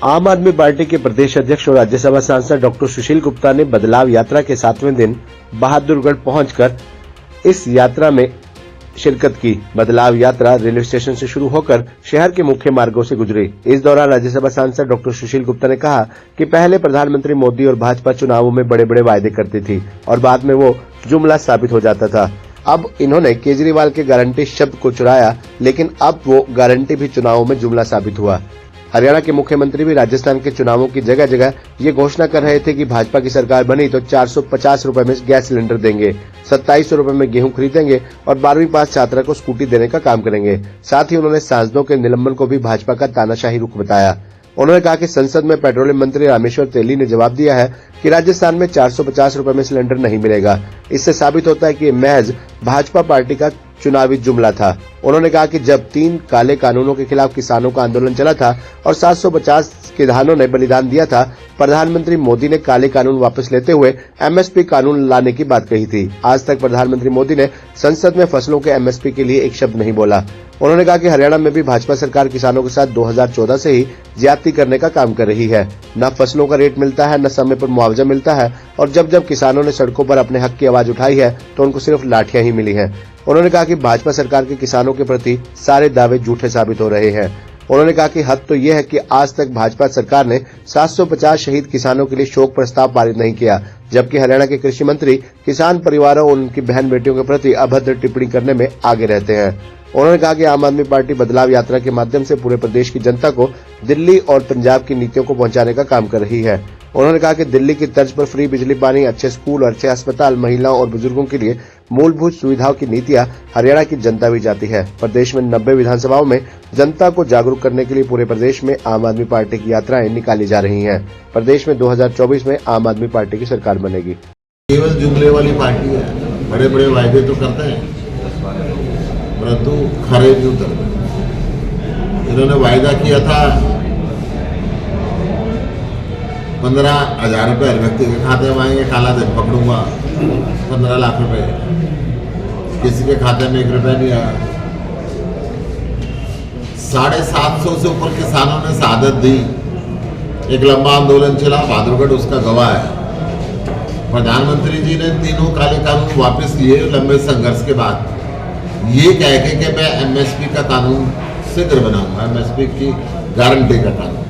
आम आदमी पार्टी के प्रदेश अध्यक्ष और राज्यसभा सांसद डॉक्टर सुशील गुप्ता ने बदलाव यात्रा के 7वें दिन बहादुरगढ़ पहुंचकर इस यात्रा में शिरकत की। बदलाव यात्रा रेलवे स्टेशन से शुरू होकर शहर के मुख्य मार्गों से गुजरी। इस दौरान राज्यसभा सांसद डॉक्टर सुशील गुप्ता ने कहा कि पहले प्रधानमंत्री मोदी और भाजपा चुनावों में बड़े बड़े वायदे करती थी और बाद में वो जुमला साबित हो जाता था। अब इन्होंने केजरीवाल के गारंटी शब्द को चुराया, लेकिन अब वो गारंटी भी चुनावों में जुमला साबित हुआ। हरियाणा के मुख्यमंत्री भी राजस्थान के चुनावों की जगह जगह ये घोषणा कर रहे थे कि भाजपा की सरकार बनी तो 450 रुपए में गैस सिलेंडर देंगे, 2700 रुपए में गेहूं खरीदेंगे और 12वीं पास छात्रा को स्कूटी देने का काम करेंगे। साथ ही उन्होंने सांसदों के निलंबन को भी भाजपा का तानाशाही रुख बताया। उन्होंने कहा कि संसद में पेट्रोलियम मंत्री रामेश्वर तेली ने जवाब दिया है कि राजस्थान में 450 रुपए में सिलेंडर नहीं मिलेगा। इससे साबित होता है कि महज भाजपा पार्टी का चुनावी जुमला था। उन्होंने कहा कि जब 3 काले कानूनों के खिलाफ किसानों का आंदोलन चला था और 750 किसानों ने बलिदान दिया था, प्रधानमंत्री मोदी ने काले कानून वापस लेते हुए एमएसपी कानून लाने की बात कही थी। आज तक प्रधानमंत्री मोदी ने संसद में फसलों के एमएसपी के लिए एक शब्द नहीं बोला। उन्होंने कहा कि हरियाणा में भी भाजपा सरकार किसानों के साथ 2014 से ही ज्यादती करने का काम कर रही है। न फसलों का रेट मिलता है, न समय पर मुआवजा मिलता है और जब जब किसानों ने सड़कों पर अपने हक की आवाज उठाई है तो उनको सिर्फ लाठियां ही मिली हैं। उन्होंने कहा कि भाजपा सरकार के किसानों के प्रति सारे दावे झूठे साबित हो रहे हैं। उन्होंने कहा कि हद तो यह है कि आज तक भाजपा सरकार ने 750 शहीद किसानों के लिए शोक प्रस्ताव पारित नहीं किया, जबकि हरियाणा के कृषि मंत्री किसान परिवारों और उनकी बहन बेटियों के प्रति अभद्र टिप्पणी करने में आगे रहते हैं। उन्होंने कहा कि आम आदमी पार्टी बदलाव यात्रा के माध्यम से पूरे प्रदेश की जनता को दिल्ली और पंजाब की नीतियों को पहुंचाने का काम कर रही है। उन्होंने कहा कि दिल्ली की तर्ज पर फ्री बिजली पानी, अच्छे स्कूल और अच्छे अस्पताल, महिलाओं और बुजुर्गों के लिए मूलभूत सुविधाओं की नीतियां हरियाणा की जनता भी चाहती है। प्रदेश में 90 विधानसभाओं में जनता को जागरूक करने के लिए पूरे प्रदेश में आम आदमी पार्टी की यात्राएं निकाली जा रही हैं। प्रदेश में 2024 में आम आदमी पार्टी की सरकार बनेगी। केवल जुमले वाली पार्टी है, बड़े बड़े वायदे तो करते हैं परंतु खरे नहीं उतरते। इन्होंने वायदा किया था 15,000 रुपये हर व्यक्ति के खाते में आएंगे, काला धन पकड़ूंगा 15 लाख रुपए। किसी के खाते में 1 रुपया नहीं आया। 750 से ऊपर किसानों ने शहादत दी। एक लंबा आंदोलन चला, बहादुरगढ़ उसका गवाह है। प्रधानमंत्री जी ने तीनों काले कानून वापस लिए लंबे संघर्ष के बाद, ये कह के कि मैं एमएसपी का कानून शीघ्र बनाऊंगा, एमएसपी की गारंटी का कानून,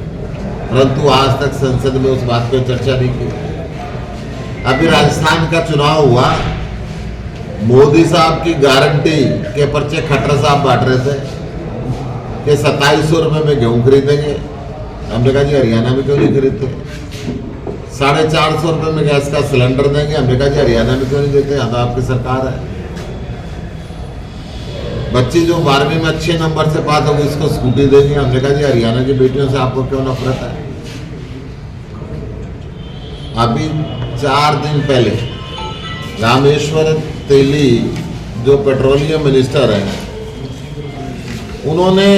परंतु आज तक संसद में उस बात पर चर्चा नहीं की। अभी राजस्थान का चुनाव हुआ, मोदी साहब की गारंटी के पर्चे खट्टर साहब बांट रहे थे कि 2700 रुपये में गेहूं खरीदेंगे। हमने कहा जी हरियाणा में क्यों नहीं खरीदते? 450 रुपये में गैस का सिलेंडर देंगे। हमने कहा जी हरियाणा में क्यों नहीं देते? यहाँ तो आपकी सरकार है। बच्ची जो 12वीं में अच्छे नंबर से पास होगी उसको स्कूटी देंगे। हमने कहा जी हरियाणा की बेटियों से आपको क्यों नफरत है? अभी 4 दिन पहले रामेश्वर तेली जो पेट्रोलियम मिनिस्टर है, उन्होंने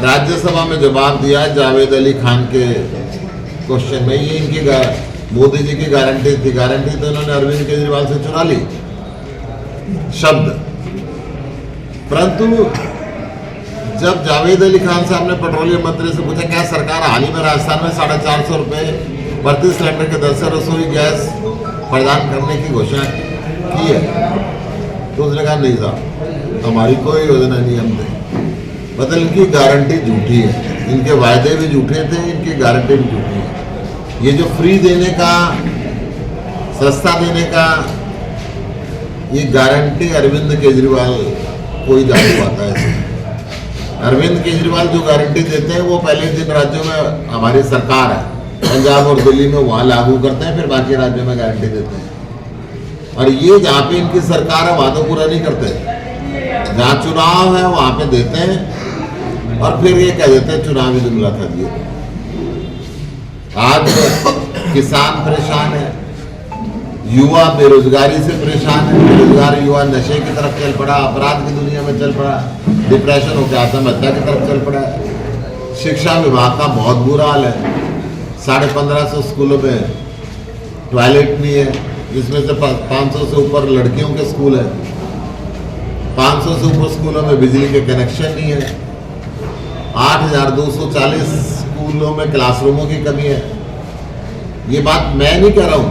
राज्यसभा में जवाब दिया जावेद अली खान के क्वेश्चन में। ये इनकी मोदी जी की गारंटी थी। गारंटी तो इन्होंने अरविंद केजरीवाल से चुरा ली शब्द। परंतु जब जावेद अली खान साहब ने पेट्रोलियम मंत्री से पूछा क्या सरकार हाल ही में राजस्थान में 450 रुपये प्रति सिलेंडर के दर से रसोई गैस प्रदान करने की घोषणा की है, तो उसने कहा नहीं साहब, हमारी कोई योजना नहीं। हमने मतलब इनकी गारंटी झूठी है, इनके वायदे भी झूठे थे, इनकी गारंटी भी झूठी है। ये जो फ्री देने का, सस्ता देने का, ये गारंटी अरविंद केजरीवाल कोई जान पाता है। अरविंद केजरीवाल जो गारंटी देते हैं वो पहले जिन राज्यों में हमारी सरकार है, पंजाब और दिल्ली में, वहां लागू करते हैं, फिर बाकी राज्यों में गारंटी देते हैं। और ये जहाँ पे इनकी सरकार है वहां तो पूरा नहीं करते। जहाँ चुनाव है वहां पे देते हैं और फिर ये कह देते हैं चुनावी जुमला था दिए। आज किसान परेशान है, युवा बेरोजगारी से परेशान है। बेरोजगार युवा नशे की तरफ चल पड़ा, अपराध की दुनिया में चल पड़ा, डिप्रेशन होकर आत्महत्या की तरफ चल पड़ा है। शिक्षा विभाग का बहुत बुरा हाल है। 1550 स्कूलों में टॉयलेट नहीं है, जिसमें से 500 से ऊपर लड़कियों के स्कूल है। 500 से ऊपर स्कूलों में बिजली के कनेक्शन नहीं है। 8,240 स्कूलों में क्लासरूमों की कमी है। ये बात मैं नहीं कह रहा हूं,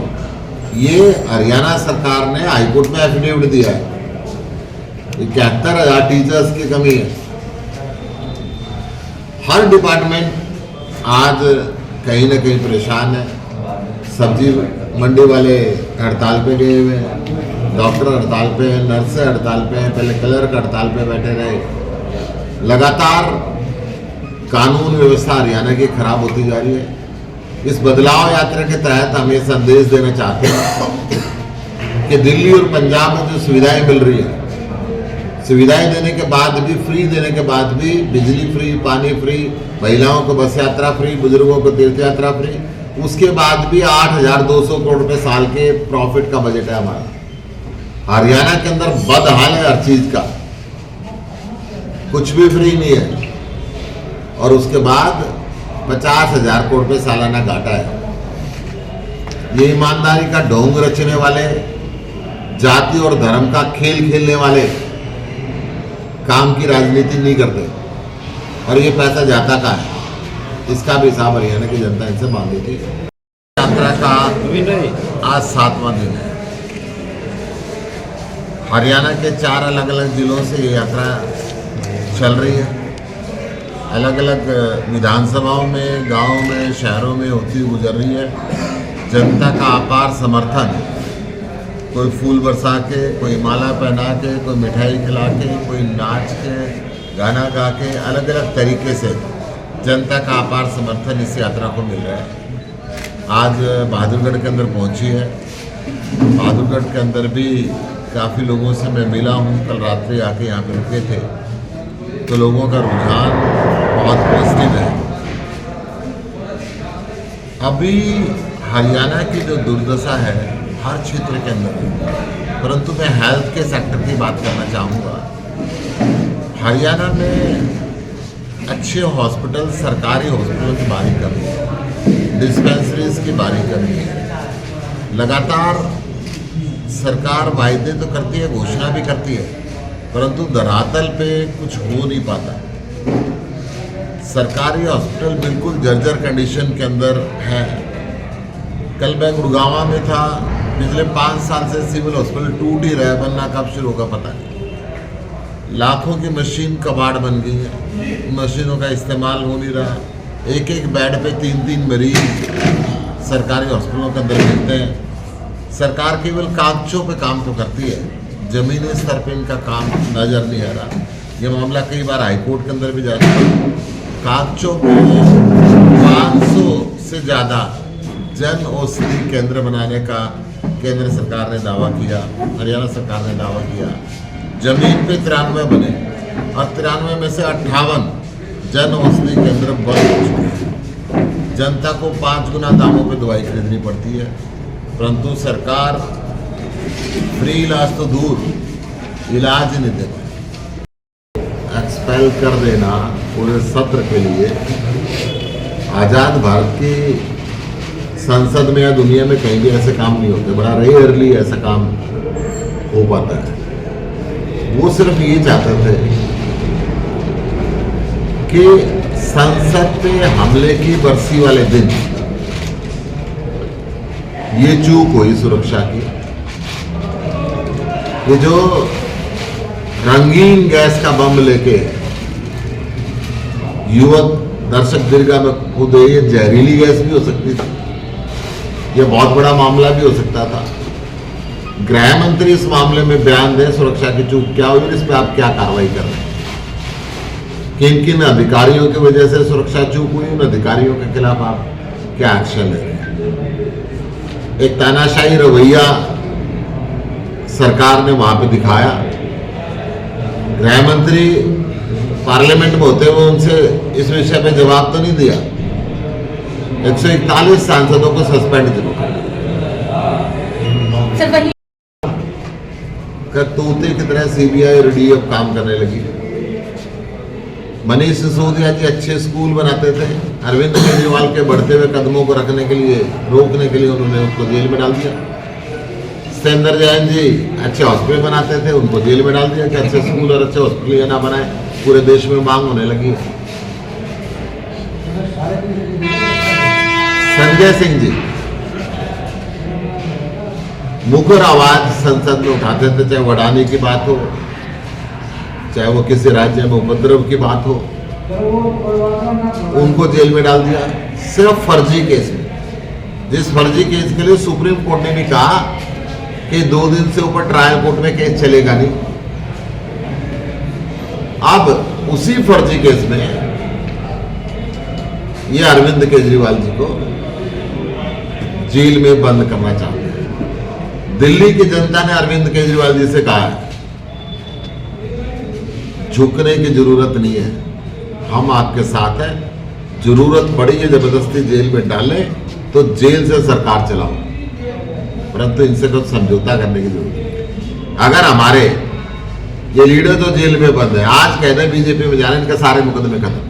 ये हरियाणा सरकार ने हाईकोर्ट में एफिडेविट दिया है। 71,000 टीचर्स की कमी है। हर डिपार्टमेंट आज कहीं ना कहीं परेशान है। सब्जी मंडी वाले हड़ताल पे गए हुए हैं, डॉक्टर हड़ताल पे हैं, नर्स हड़ताल पे हैं, पहले क्लर्क हड़ताल पे बैठे रहे। लगातार कानून व्यवस्था हरियाणा की खराब होती जा रही है। इस बदलाव यात्रा के तहत हम ये संदेश देना चाहते हैं कि दिल्ली और पंजाब में जो सुविधाएं मिल रही है, सुविधाएं देने के बाद भी, फ्री देने के बाद भी, बिजली फ्री, पानी फ्री, महिलाओं को बस यात्रा फ्री, बुजुर्गों को तीर्थ यात्रा फ्री, उसके बाद भी 8,200 करोड़ रुपए साल के प्रॉफिट का बजट है हमारा। हरियाणा के अंदर बदहाल है हर चीज का, कुछ भी फ्री नहीं है। और उसके बाद 50,000 करोड़ रुपए सालाना घाटा है। ये ईमानदारी का ढोंग रचने वाले, जाति और धर्म का खेल खेलने वाले काम की राजनीति नहीं करते। और ये पैसा जाता कहाँ है, इसका भी हिसाब हरियाणा की जनता इनसे मांगेगी। यात्रा का आज 7वां दिन है। हरियाणा के 4 अलग अलग जिलों से ये यात्रा चल रही है। अलग अलग विधानसभाओं में, गांवों में, शहरों में होती हुई गुजर रही है। जनता का अपार समर्थन, कोई फूल बरसा के, कोई माला पहना के, कोई मिठाई खिला के, कोई नाच के, गाना गा के, अलग अलग तरीके से जनता का अपार समर्थन इस यात्रा को मिल रहा है। आज बहादुरगढ़ के अंदर पहुंची है। बहादुरगढ़ के अंदर भी काफ़ी लोगों से मैं मिला हूं। कल रात्रि आके यहाँ पे रुके थे, तो लोगों का रुझान बहुत पॉजिटिव है। अभी हरियाणा की जो दुर्दशा है हर क्षेत्र के अंदर है, परंतु मैं हेल्थ के सेक्टर की बात करना चाहूँगा। हरियाणा में अच्छे हॉस्पिटल, सरकारी हॉस्पिटलों की भारी कमी है, डिस्पेंसरीज की भारी कमी है। लगातार सरकार वायदे तो करती है, घोषणा भी करती है, परंतु धरातल पे कुछ हो नहीं पाता। सरकारी हॉस्पिटल बिल्कुल जर्जर कंडीशन के अंदर है। कल मैं गुड़गांव में था, पिछले 5 साल से सिविल हॉस्पिटल टूट ही रहा है, बनना कब शुरू होगा पता नहीं। लाखों की मशीन कबाड़ बन गई है, मशीनों का इस्तेमाल हो नहीं रहा। एक एक बेड पे 3-3 मरीज सरकारी हॉस्पिटलों के अंदर मिलते हैं। सरकार केवल कागजों पे काम तो करती है, जमीनी स्तर पे इनका काम नजर नहीं आ रहा। ये मामला कई बार हाईकोर्ट के अंदर भी जा चुका है। कागजों पे 500 से ज़्यादा जन औषधि केंद्र बनाने का केंद्र सरकार ने दावा किया, हरियाणा सरकार ने दावा किया। जमीन पे 93 बने और 93 में से 58 जन औषधि केंद्र बंद हो चुके हैं। जनता को 5 गुना दामों पे दवाई खरीदनी पड़ती है, परंतु सरकार फ्री इलाज तो दूर, इलाज नहीं दे पाई। एक्सपेल कर देना पूरे सत्र के लिए आज़ाद भारत की संसद में या दुनिया में कहीं भी ऐसे काम नहीं होते। बड़ा रेयरली ऐसा काम हो पाता है। वो सिर्फ ये चाहते थे कि संसद पे हमले की बरसी वाले दिन ये चूक हुई सुरक्षा की। ये जो रंगीन गैस का बम लेके युवक दर्शक दीर्घा में कूदे, ये जहरीली गैस भी हो सकती थी, ये बहुत बड़ा मामला भी हो सकता था। गृह मंत्री इस मामले में बयान दें, सुरक्षा की चूक क्या हुई, इस पर आप क्या कार्रवाई कर रहे हैं, किन किन अधिकारियों की वजह से सुरक्षा चूक हुई, उन अधिकारियों के खिलाफ आप क्या एक्शन ले रहे हैं। एक तानाशाही रवैया सरकार ने वहां पे दिखाया। गृह मंत्री पार्लियामेंट में होते हुए उनसे इस विषय पे जवाब तो नहीं दिया। 141 सांसदों को सस्पेंड जरूर कर तोते की तरह सीबीआई और ईडी अब काम करने लगी। मनीष सिसोदिया जी अच्छे स्कूल बनाते थे, अरविंद केजरीवाल के बढ़ते हुए कदमों को रखने के लिए, रोकने के लिए उन्होंने उसको जेल में डाल दिया। सत्येंद्र जैन जी अच्छे हॉस्पिटल बनाते थे, उनको जेल में डाल दिया कि अच्छे स्कूल और अच्छे हॉस्पिटल ये ना बनाए, पूरे देश में मांग होने लगी। संजय सिंह जी मुखर आवाज संसद में उठाते थे, चाहे वडानी की बात हो, चाहे वो किसी राज्य में उपद्रव की बात हो, उनको जेल में डाल दिया सिर्फ फर्जी केस में। जिस फर्जी केस के लिए सुप्रीम कोर्ट ने भी कहा कि 2 दिन से ऊपर ट्रायल कोर्ट में केस चलेगा नहीं। अब उसी फर्जी केस में ये अरविंद केजरीवाल जी को जेल में बंद करना चाहते हैं। दिल्ली की जनता ने अरविंद केजरीवाल जी से कहा है झुकने की जरूरत नहीं है, हम आपके साथ हैं, जरूरत पड़ी है जबरदस्ती जेल में डालें तो जेल से सरकार चलाओ, परंतु इनसे कुछ समझौता करने की जरूरत नहीं। अगर हमारे ये लीडर जो जेल में बंद है, आज कह दें बीजेपी में जाने, इनके सारे मुकदमे खत्म।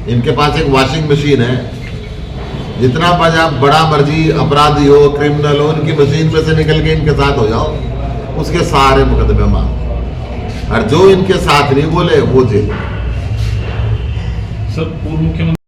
इनके पास एक वॉशिंग मशीन है, जितना बड़ा मर्जी अपराधी हो, क्रिमिनल हो, इनकी मशीन में से निकल के इनके साथ हो जाओ, उसके सारे मुकदमे माफ। और जो इनके साथ नहीं बोले वो जेल। सर, पूर्व मुख्यमंत्री